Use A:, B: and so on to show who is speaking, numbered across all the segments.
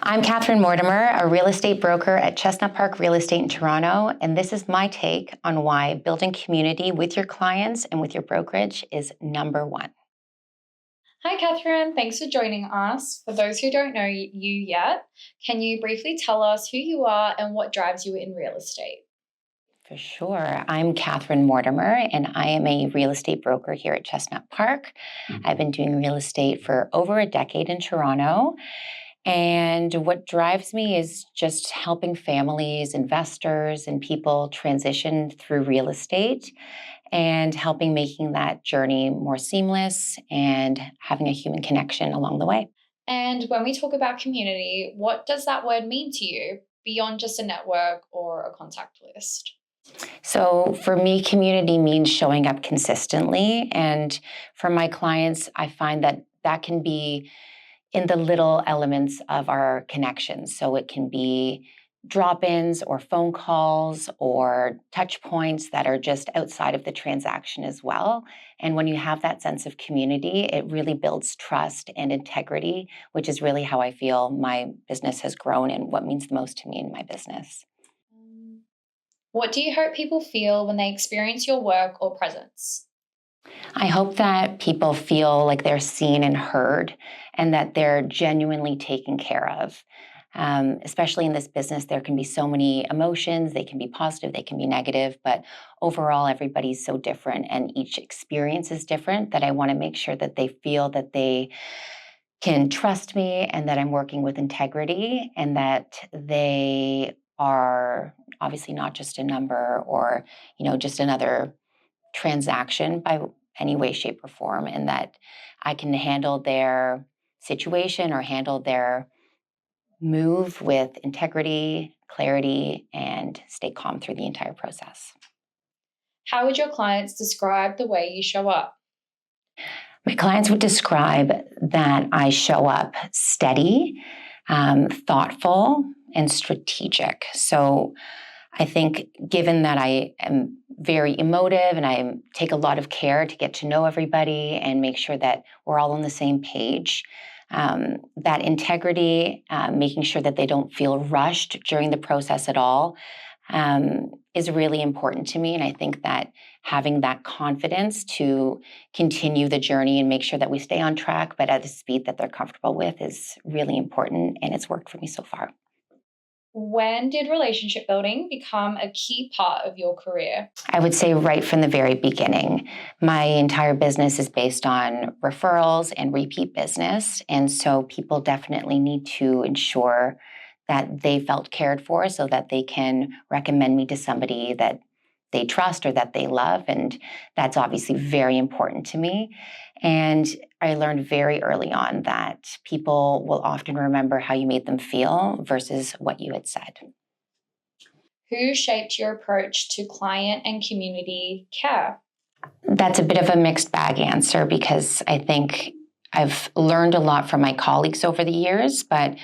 A: I'm Catherine Mortimer, a real estate broker at Chestnut Park Real Estate in Toronto, and this is my take on why building community with your clients and with your brokerage is number one.
B: Hi, Catherine. Thanks for joining us. For those who don't know you yet, can you briefly tell us who you are and what drives you in real estate?
A: For sure. I'm Catherine Mortimer, and I am a real estate broker here at Chestnut Park. I've been doing real estate for over a decade in Toronto. And what drives me is just helping families, investors, and people transition through real estate and helping making that journey more seamless and having a human connection along the way.
B: And when we talk about community, what does that word mean to you beyond just a network or a contact list?
A: So for me, community means showing up consistently. And for my clients, I find that that can be in the little elements of our connections. So it can be drop-ins or phone calls or touch points that are just outside of the transaction as well. And when you have that sense of community, it really builds trust and integrity, which is really how I feel my business has grown and what means the most to me in my business.
B: What do you hope people feel when they experience your work or presence?
A: I hope that people feel like they're seen and heard and that they're genuinely taken care of. Especially in this business, there can be so many emotions. They can be positive, they can be negative, but overall, everybody's so different and each experience is different that I want to make sure that they feel that they can trust me and that I'm working with integrity and that they are obviously not just a number or, just another transaction by any way, shape, or form, and that I can handle their situation or handle their move with integrity, clarity, and stay calm through the entire process.
B: How would your clients describe the way you show up?
A: My clients would describe that I show up steady, thoughtful, and strategic. So I think given that I am very emotive and I take a lot of care to get to know everybody and make sure that we're all on the same page, that integrity, making sure that they don't feel rushed during the process at all, is really important to me. And I think that having that confidence to continue the journey and make sure that we stay on track, but at a speed that they're comfortable with is really important. And it's worked for me so far.
B: When did relationship building become a key part of your career?
A: I would say right from the very beginning. My entire business is based on referrals and repeat business. And so people definitely need to ensure that they felt cared for so that they can recommend me to somebody that they trust or that they love. And that's obviously very important to me. And I learned very early on that people will often remember how you made them feel versus what you had said.
B: Who shaped your approach to client and community care?
A: That's a bit of a mixed bag answer because I think I've learned a lot from my colleagues over the years, but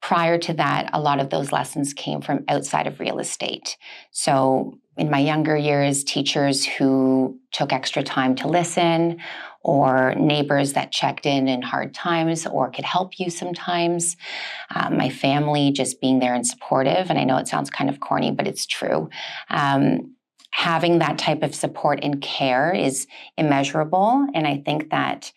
A: prior to that, a lot of those lessons came from outside of real estate. So in my younger years, teachers who took extra time to listen, or neighbors that checked in hard times or could help you sometimes. My family just being there and supportive. And I know it sounds kind of corny, but it's true. Having that type of support and care is immeasurable. And I think that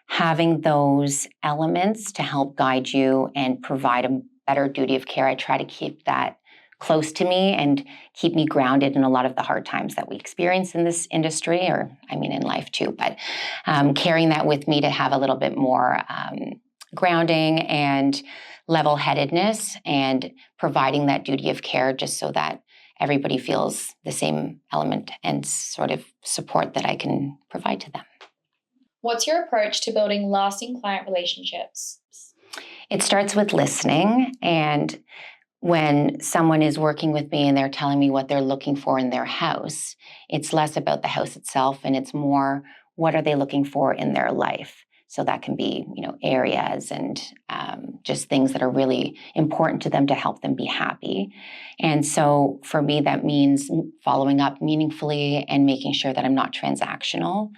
A: having those elements to help guide you and provide a better duty of care, I try to keep that close to me and keep me grounded in a lot of the hard times that we experience in this industry, or I mean in life too, but carrying that with me to have a little bit more grounding and level-headedness and providing that duty of care just so that everybody feels the same element and sort of support that I can provide to them.
B: What's your approach to building lasting client relationships?
A: It starts with listening, and when someone is working with me and they're telling me what they're looking for in their house, it's less about the house itself and it's more what are they looking for in their life. So that can be, areas and just things that are really important to them to help them be happy. And so for me, that means following up meaningfully and making sure that I'm not transactional.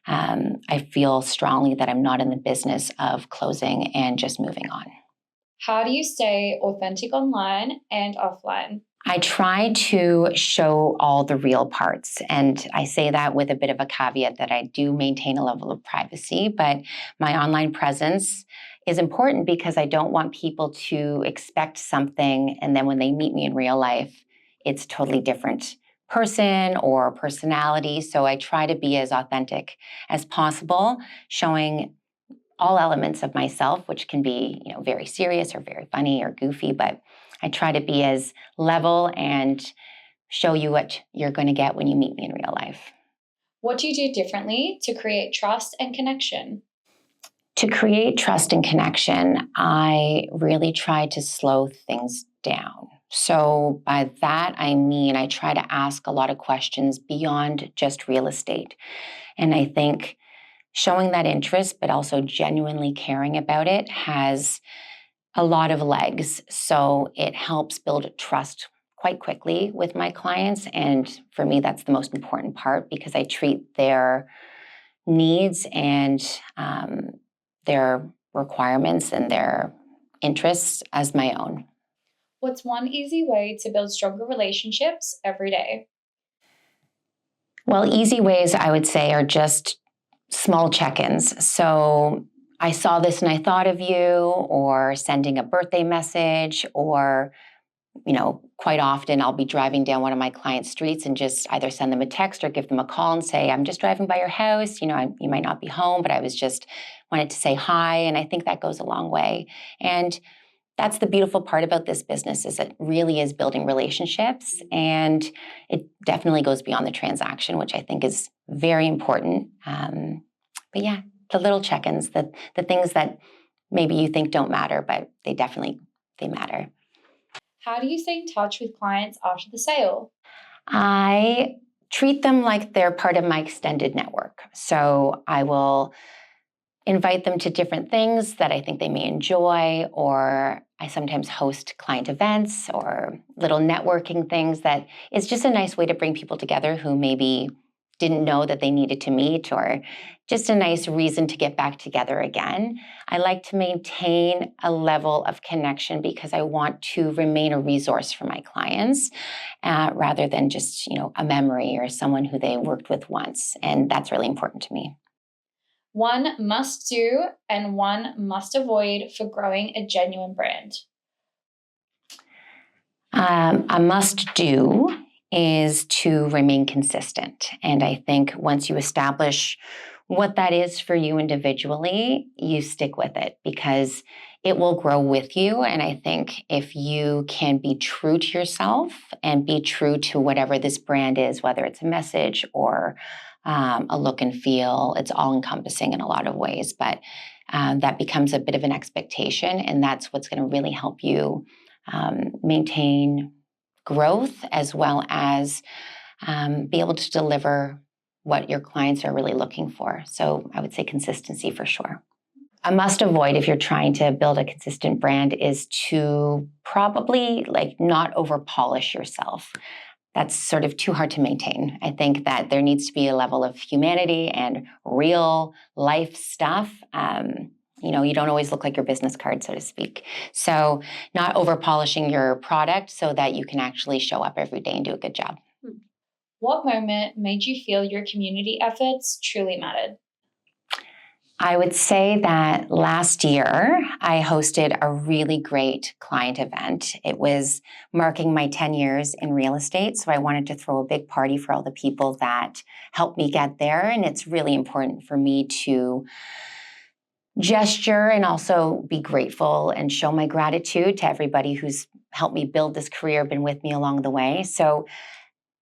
A: I feel strongly that I'm not in the business of closing and just moving on.
B: How do you stay authentic online and offline?
A: I try to show all the real parts. And I say that with a bit of a caveat that I do maintain a level of privacy, but my online presence is important because I don't want people to expect something. And then when they meet me in real life, it's a totally different person or personality. So I try to be as authentic as possible, showing all elements of myself, which can be, very serious or very funny or goofy, but I try to be as level and show you what you're going to get when you meet me in real life.
B: What do you do differently to create trust and connection?
A: To create trust and connection, I really try to slow things down. So, by that, I mean, I try to ask a lot of questions beyond just real estate. And I think showing that interest, but also genuinely caring about it, has a lot of legs. So it helps build trust quite quickly with my clients. And for me, that's the most important part because I treat their needs and their requirements and their interests as my own.
B: What's one easy way to build stronger relationships every day?
A: Well, easy ways I would say are just small check ins. So I saw this and I thought of you, or sending a birthday message, or quite often I'll be driving down one of my clients' streets and just either send them a text or give them a call and say, I'm just driving by your house. You might not be home, but I was just wanted to say hi. And I think that goes a long way. And that's the beautiful part about this business is it really is building relationships. And it definitely goes beyond the transaction, which I think is very important. But yeah, the little check-ins, the things that maybe you think don't matter, but they matter.
B: How do you stay in touch with clients after the sale?
A: I treat them like they're part of my extended network. So I will invite them to different things that I think they may enjoy, or I sometimes host client events or little networking things that is just a nice way to bring people together who maybe didn't know that they needed to meet, or just a nice reason to get back together again. I like to maintain a level of connection because I want to remain a resource for my clients rather than just, a memory or someone who they worked with once. And that's really important to me.
B: One must do and one must avoid for growing a genuine brand.
A: A must do is to remain consistent. And I think once you establish what that is for you individually, you stick with it because it will grow with you. And I think if you can be true to yourself and be true to whatever this brand is, whether it's a message or a look and feel, it's all encompassing in a lot of ways. But that becomes a bit of an expectation. And that's what's going to really help you maintain growth as well as be able to deliver what your clients are really looking for. So I would say consistency for sure. A must avoid if you're trying to build a consistent brand is to probably not over polish yourself. That's sort of too hard to maintain. I think that there needs to be a level of humanity and real life stuff. You don't always look like your business card, so to speak. So not over polishing your product so that you can actually show up every day and do a good job.
B: What moment made you feel your community efforts truly mattered?
A: I would say that last year, I hosted a really great client event. It was marking my 10 years in real estate. So I wanted to throw a big party for all the people that helped me get there. And it's really important for me to gesture and also be grateful and show my gratitude to everybody who's helped me build this career, been with me along the way. So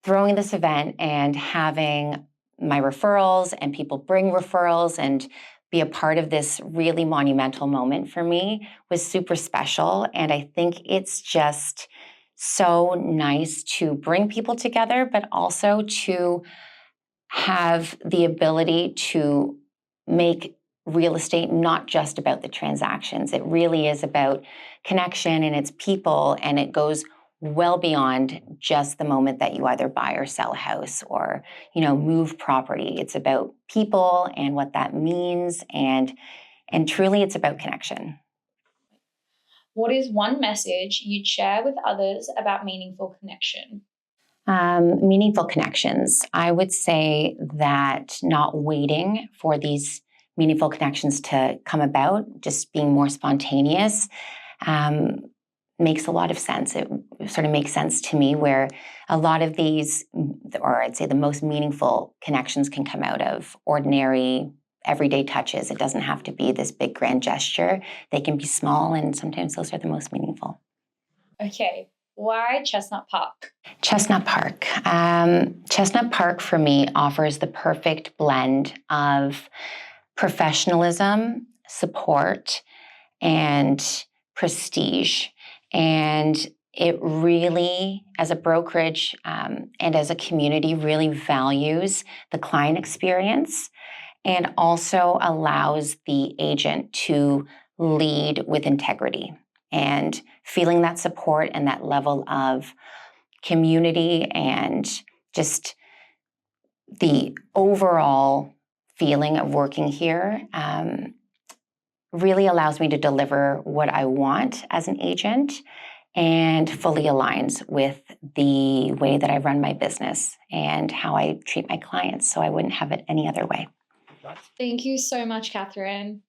A: throwing this event and having my referrals and people bring referrals and be a part of this really monumental moment for me was super special. And I think it's just so nice to bring people together, but also to have the ability to make real estate not just about the transactions. It really is about connection and it's people, and it goes well beyond just the moment that you either buy or sell a house or, move property. It's about people and what that means, and truly it's about connection.
B: What is one message you'd share with others about meaningful connection?
A: Meaningful connections. I would say that not waiting for these meaningful connections to come about, just being more spontaneous, um, makes a lot of sense. It sort of makes sense to me where a lot of these, or I'd say the most meaningful connections can come out of ordinary, everyday touches. It doesn't have to be this big grand gesture. They can be small, and sometimes those are the most meaningful.
B: Okay, why Chestnut Park?
A: Chestnut Park. Chestnut Park for me offers the perfect blend of professionalism, support, and prestige. And it really, as a brokerage and as a community, really values the client experience and also allows the agent to lead with integrity. And feeling that support and that level of community and just the overall feeling of working here really allows me to deliver what I want as an agent and fully aligns with the way that I run my business and how I treat my clients. So I wouldn't have it any other way.
B: Thank you so much, Catherine.